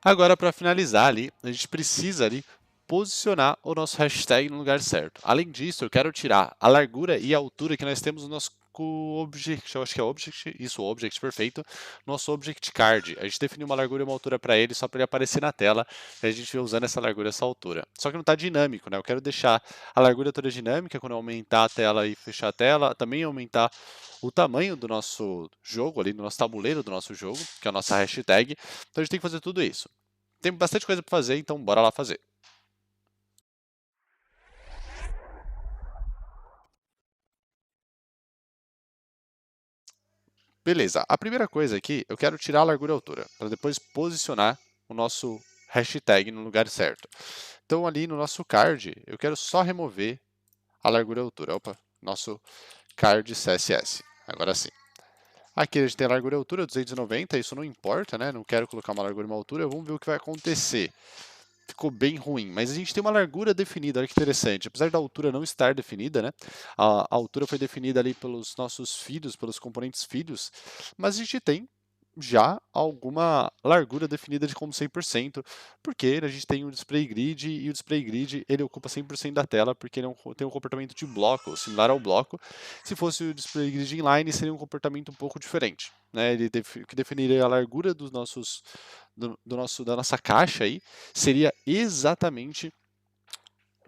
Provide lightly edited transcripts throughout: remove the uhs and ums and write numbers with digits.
Agora, para finalizar ali, a gente precisa ali posicionar o nosso hashtag no lugar certo. Além disso, eu quero tirar a largura e a altura que nós temos no nosso object, eu acho que é object, isso, object, perfeito, nosso object card. A gente definiu uma largura e uma altura para ele, só para ele aparecer na tela, e a gente vai usando essa largura e essa altura. Só que não está dinâmico, né? Eu quero deixar a largura toda dinâmica, quando eu aumentar a tela e fechar a tela, também aumentar o tamanho do nosso jogo ali, do nosso tabuleiro do nosso jogo, que é a nossa hashtag. Então a gente tem que fazer tudo isso. Tem bastante coisa para fazer, então bora lá fazer. Beleza, a primeira coisa aqui, eu quero tirar a largura e a altura, para depois posicionar o nosso hashtag no lugar certo. Então ali no nosso card, eu quero só remover a largura e a altura. Opa, nosso card CSS. Agora sim. Aqui a gente tem a largura e a altura, 290, isso não importa, né? Não quero colocar uma largura e uma altura, vamos ver o que vai acontecer. Ficou bem ruim, mas a gente tem uma largura definida, olha que interessante. Apesar da altura não estar definida, né? A altura foi definida ali pelos nossos filhos, pelos componentes filhos, mas a gente tem já alguma largura definida de como 100%, porque a gente tem o display grid e o display grid ele ocupa 100% da tela, porque ele tem um comportamento de bloco, similar ao bloco. Se fosse o display grid inline, seria um comportamento um pouco diferente, né? Ele que definiria a largura dos nossos da nossa caixa aí seria exatamente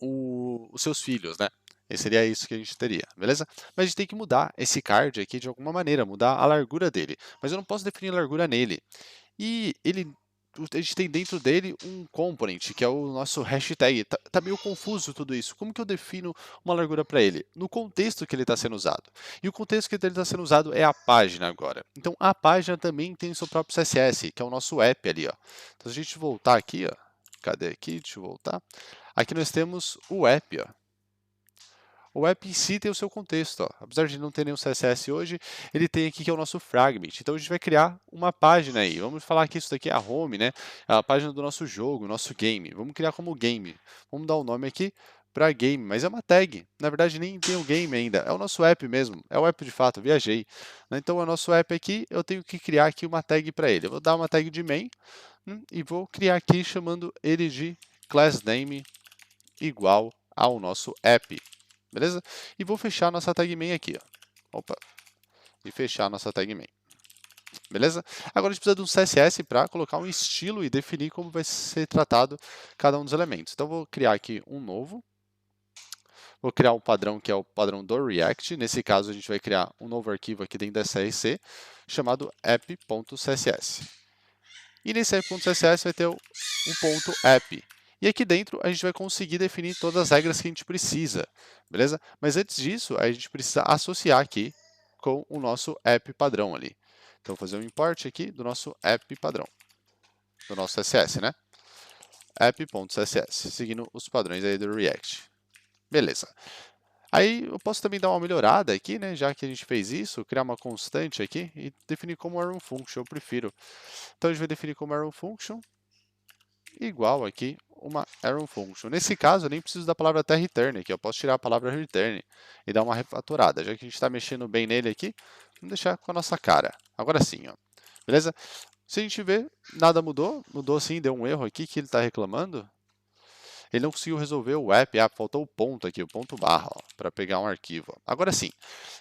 os seus filhos, né? E seria isso que a gente teria, beleza? Mas a gente tem que mudar esse card aqui de alguma maneira, mudar a largura dele. Mas eu não posso definir largura nele. E a gente tem dentro dele um component, que é o nosso hashtag. Tá meio confuso tudo isso. Como que eu defino uma largura para ele? No contexto que ele está sendo usado. E o contexto que ele está sendo usado é a página agora. Então a página também tem o seu próprio CSS, que é o nosso app ali, ó. Então se a gente voltar aqui, ó. Cadê aqui? Deixa eu voltar. Aqui nós temos o app, ó. O app em si tem o seu contexto. Ó. Apesar de não ter nenhum CSS hoje, ele tem aqui que é o nosso fragment. Então a gente vai criar uma página aí. Vamos falar que isso daqui é a home, né? É a página do nosso jogo, nosso game. Vamos criar como game. Vamos dar o nome aqui para game, mas é uma tag. Na verdade, nem tem o game ainda. É o nosso app mesmo. É o app de fato, viajei. Então é o nosso app aqui, eu tenho que criar aqui uma tag para ele. Eu vou dar uma tag de main e vou criar aqui chamando ele de class name igual ao nosso app. Beleza? E vou fechar nossa tag main aqui, ó. Opa. E fechar nossa tag main. Beleza? Agora a gente precisa de um CSS para colocar um estilo e definir como vai ser tratado cada um dos elementos. Então vou criar aqui um novo. Vou criar um padrão que é o padrão do React. Nesse caso a gente vai criar um novo arquivo aqui dentro da SRC chamado app.css. E nesse app.css vai ter um ponto app. E aqui dentro a gente vai conseguir definir todas as regras que a gente precisa, beleza? Mas antes disso, a gente precisa associar aqui com o nosso app padrão ali. Então, vou fazer um import aqui do nosso app padrão, do nosso CSS, né? app.css, seguindo os padrões aí do React. Beleza. Aí eu posso também dar uma melhorada aqui, né? Já que a gente fez isso, criar uma constante aqui e definir como arrow function, eu prefiro. Então a gente vai definir como arrow function igual aqui uma arrow function. Nesse caso, eu nem preciso da palavra até return aqui, eu posso tirar a palavra return e dar uma refatorada. Já que a gente está mexendo bem nele aqui, vamos deixar com a nossa cara. Agora sim, ó. Beleza? Se a gente ver, nada mudou. Mudou sim, deu um erro aqui que ele está reclamando. Ele não conseguiu resolver o app, faltou o ponto aqui, o ponto barra, para pegar um arquivo. Agora sim,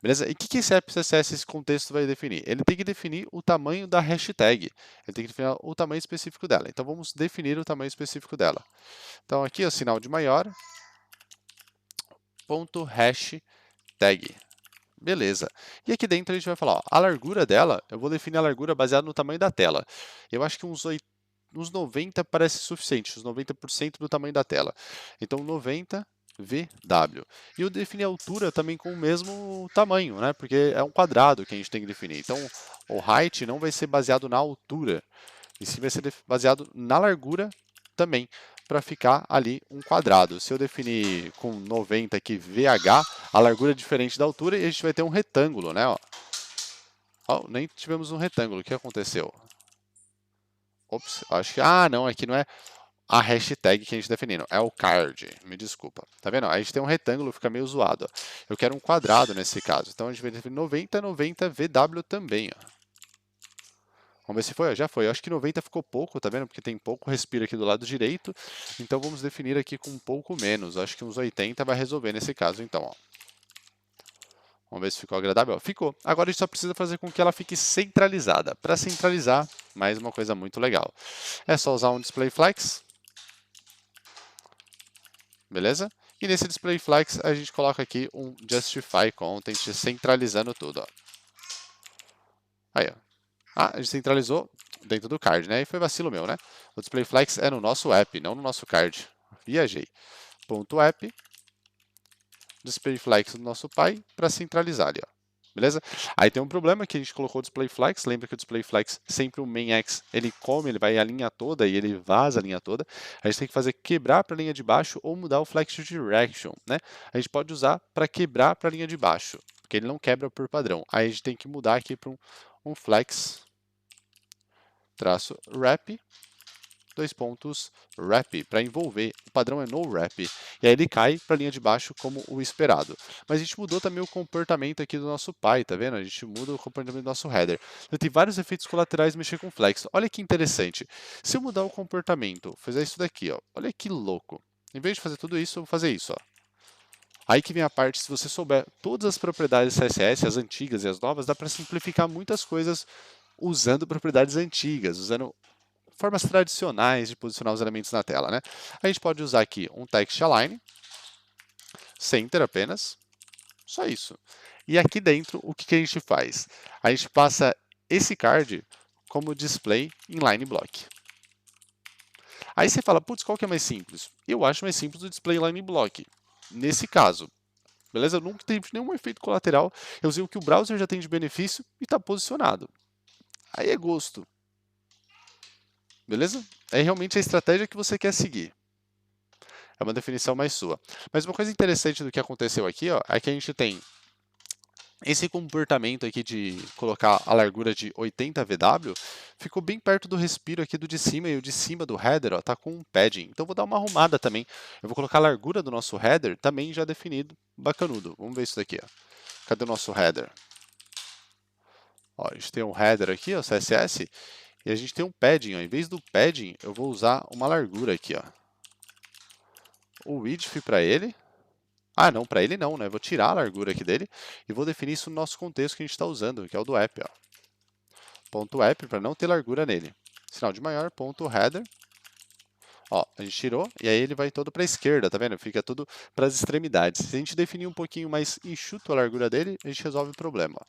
beleza? E o que esse app CSS, esse contexto vai definir? Ele tem que definir o tamanho da hashtag, ele tem que definir o tamanho específico dela. Então vamos definir o tamanho específico dela. Então aqui é o sinal de maior, ponto hashtag. Beleza. E aqui dentro a gente vai falar, ó, a largura dela, eu vou definir a largura baseada no tamanho da tela. Eu acho que uns 90 parece suficiente, uns 90% do tamanho da tela. Então 90 VW. E eu defini a altura também com o mesmo tamanho, né? Porque é um quadrado que a gente tem que definir. Então o height não vai ser baseado na altura, e sim vai ser baseado na largura também, para ficar ali um quadrado. Se eu definir com 90 aqui VH, a largura é diferente da altura, e a gente vai ter um retângulo, né? Ó. Ó, nem tivemos um retângulo, o que aconteceu? Ops, acho que... Ah, não, aqui não é a hashtag que a gente definindo, é o card, me desculpa. Tá vendo? A gente tem um retângulo, fica meio zoado. Ó. Eu quero um quadrado nesse caso, então a gente vai definir 90, 90 VW também. Ó. Vamos ver se foi, ó, já foi. Eu acho que 90 ficou pouco, tá vendo? Porque tem pouco respiro aqui do lado direito. Então vamos definir aqui com um pouco menos. Acho que uns 80 vai resolver nesse caso, então, ó. Vamos ver se ficou agradável. Ficou. Agora a gente só precisa fazer com que ela fique centralizada. Para centralizar, mais uma coisa muito legal. É só usar um display flex. Beleza? E nesse display flex a gente coloca aqui um justify content centralizando tudo, ó. Aí, ó. Ah, a gente centralizou dentro do card, né? E foi vacilo meu, né? O display flex é no nosso app, não no nosso card. Viajei. Ponto app, display flex do nosso pai para centralizar ali, ó. Beleza? Aí tem um problema que a gente colocou o display flex. Lembra que o display flex, sempre o main X, ele come, ele vai a linha toda e ele vaza a linha toda. A gente tem que fazer quebrar para a linha de baixo ou mudar o flex direction, né? A gente pode usar para quebrar para a linha de baixo, porque ele não quebra por padrão. Aí a gente tem que mudar aqui para um flex traço wrap, dois pontos wrap, para envolver. O padrão é no wrap. E aí ele cai para a linha de baixo como o esperado. Mas a gente mudou também o comportamento aqui do nosso pai, tá vendo? A gente muda o comportamento do nosso header. Então tem vários efeitos colaterais mexer com flex. Olha que interessante. Se eu mudar o comportamento, fazer isso daqui, ó. Olha que louco. Em vez de fazer tudo isso, eu vou fazer isso, ó. Aí que vem a parte, se você souber todas as propriedades CSS, as antigas e as novas, dá para simplificar muitas coisas usando propriedades antigas, usando formas tradicionais de posicionar os elementos na tela, né? A gente pode usar aqui um text align, center apenas, só isso. E aqui dentro, o que a gente faz? A gente passa esse card como display inline block. Aí você fala, putz, qual que é mais simples? Eu acho mais simples o display inline block. Nesse caso, beleza? Eu nunca tive nenhum efeito colateral. Eu usei o que o browser já tem de benefício e está posicionado. Aí é gosto. Beleza? É realmente a estratégia que você quer seguir. É uma definição mais sua. Mas uma coisa interessante do que aconteceu aqui, ó, é que a gente tem esse comportamento aqui de colocar a largura de 80 VW, ficou bem perto do respiro aqui do de cima, e o de cima do header ó, tá com um padding. Então vou dar uma arrumada também. Eu vou colocar a largura do nosso header também já definido, bacanudo. Vamos ver isso daqui. Ó. Cadê o nosso header? Ó, a gente tem um header aqui, ó, CSS, e a gente tem um padding. Ó. Em vez do padding, eu vou usar uma largura aqui. Ó. O width para ele. Ah, não, para ele não, né? Vou tirar a largura aqui dele e vou definir isso no nosso contexto que a gente está usando, que é o do app. Ó. Ponto app para não ter largura nele. Sinal de maior, ponto header. Ó, a gente tirou e aí ele vai todo para a esquerda, tá vendo? Fica tudo para as extremidades. Se a gente definir um pouquinho mais enxuto a largura dele, a gente resolve o problema. Ó.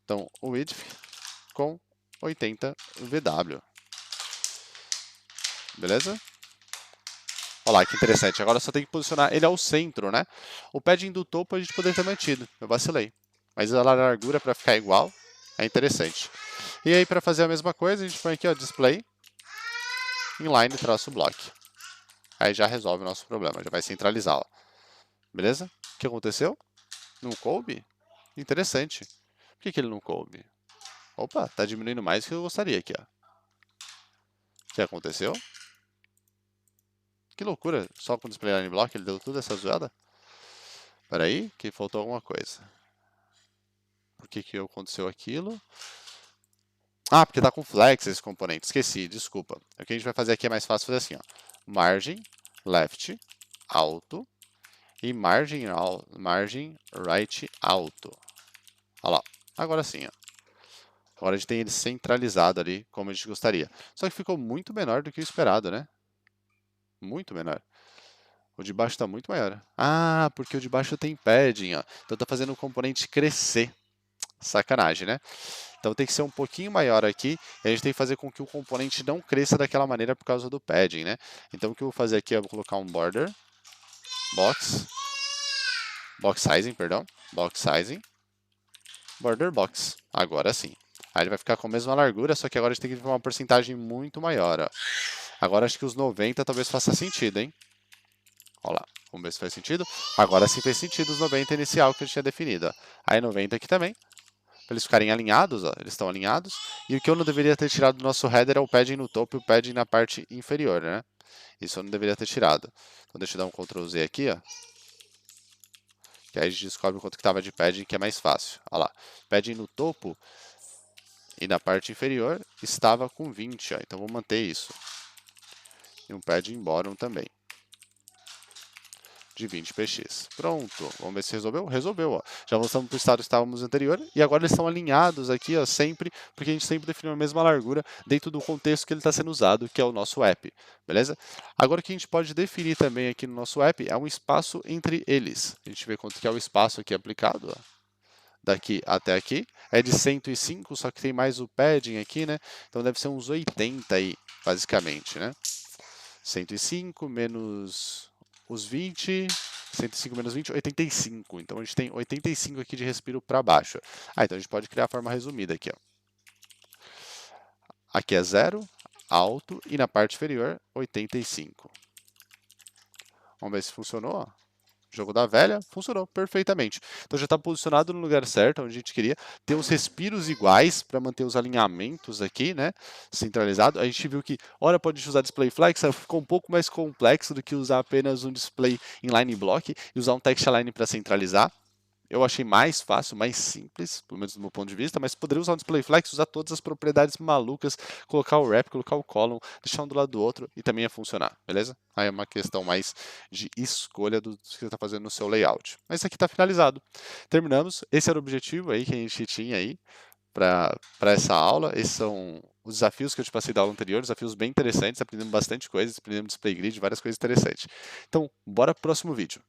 Então, o width com 80 VW. Beleza? Olha lá, que interessante. Agora só tem que posicionar ele ao centro, né? O padding do topo a gente poderia ter mantido. Eu vacilei. Mas a largura para ficar igual é interessante. E aí, para fazer a mesma coisa, a gente põe aqui, ó, display, inline, traço block. Aí já resolve o nosso problema, já vai centralizar, ó. Beleza? O que aconteceu? Não coube? Interessante. Por que ele não coube? Opa, tá diminuindo mais do que eu gostaria aqui, ó. O que aconteceu? Que loucura, só com o display line block ele deu toda essa zoada? Espera aí, que faltou alguma coisa. Por que aconteceu aquilo? Ah, porque tá com flex esse componente. Esqueci, desculpa. O que a gente vai fazer aqui é mais fácil fazer assim, ó. Margin, left, alto. E margin right, alto. Olha lá. Agora sim, ó. Agora a gente tem ele centralizado ali, como a gente gostaria. Só que ficou muito menor do que o esperado, né? Muito menor. O de baixo está muito maior. Ah, porque o de baixo tem padding, ó. Então tá fazendo o componente crescer. Sacanagem, né? Então tem que ser um pouquinho maior aqui, e a gente tem que fazer com que o componente não cresça daquela maneira por causa do padding, né? Então o que eu vou fazer aqui, eu vou colocar um border, box sizing, perdão, box sizing, border box, agora sim. Aí ele vai ficar com a mesma largura, só que agora a gente tem que ter uma porcentagem muito maior, ó. Agora acho que os 90 talvez faça sentido, hein? Olha lá, vamos ver se faz sentido. Agora sim fez sentido os 90 inicial que eu tinha definido, ó. Aí 90 aqui também. Para eles ficarem alinhados, ó, eles estão alinhados. E o que eu não deveria ter tirado do nosso header é o padding no topo e o padding na parte inferior, né? Isso eu não deveria ter tirado. Então deixa eu dar um Ctrl Z aqui, ó. Que aí a gente descobre quanto que estava de padding, que é mais fácil. Olha lá, padding no topo, E na parte inferior estava com 20, ó, então vou manter isso. E um padding bottom também, de 20 px. Pronto, vamos ver se resolveu? Resolveu, ó. Já voltamos para o estado que estávamos anterior, e agora eles estão alinhados aqui, ó, sempre, porque a gente sempre definiu a mesma largura dentro do contexto que ele está sendo usado, que é o nosso app, beleza? Agora o que a gente pode definir também aqui no nosso app é um espaço entre eles. A gente vê quanto que é o espaço aqui aplicado, ó. Daqui até aqui, é de 105, só que tem mais o padding aqui, né? Então deve ser uns 80 aí, basicamente, né? 105 menos os 20, 105 menos 20, 85. Então a gente tem 85 aqui de respiro para baixo. Então a gente pode criar a forma resumida aqui, ó. Aqui é 0, alto, e na parte inferior, 85. Vamos ver se funcionou, ó. Jogo da velha, funcionou perfeitamente. Então já está posicionado no lugar certo, onde a gente queria. Ter os respiros iguais para manter os alinhamentos aqui, né? Centralizado. A gente viu que, hora pode usar display flex, ficou um pouco mais complexo do que usar apenas um display inline block e usar um text align para centralizar. Eu achei mais fácil, mais simples, pelo menos do meu ponto de vista, mas poderia usar um display flex, usar todas as propriedades malucas, colocar o wrap, colocar o column, deixar um do lado do outro e também ia funcionar, beleza? Aí é uma questão mais de escolha do que você está fazendo no seu layout. Mas isso aqui está finalizado. Terminamos. Esse era o objetivo aí que a gente tinha aí para essa aula. Esses são os desafios que eu te passei da aula anterior, desafios bem interessantes, aprendemos bastante coisas, aprendemos display grid, várias coisas interessantes. Então, bora pro próximo vídeo.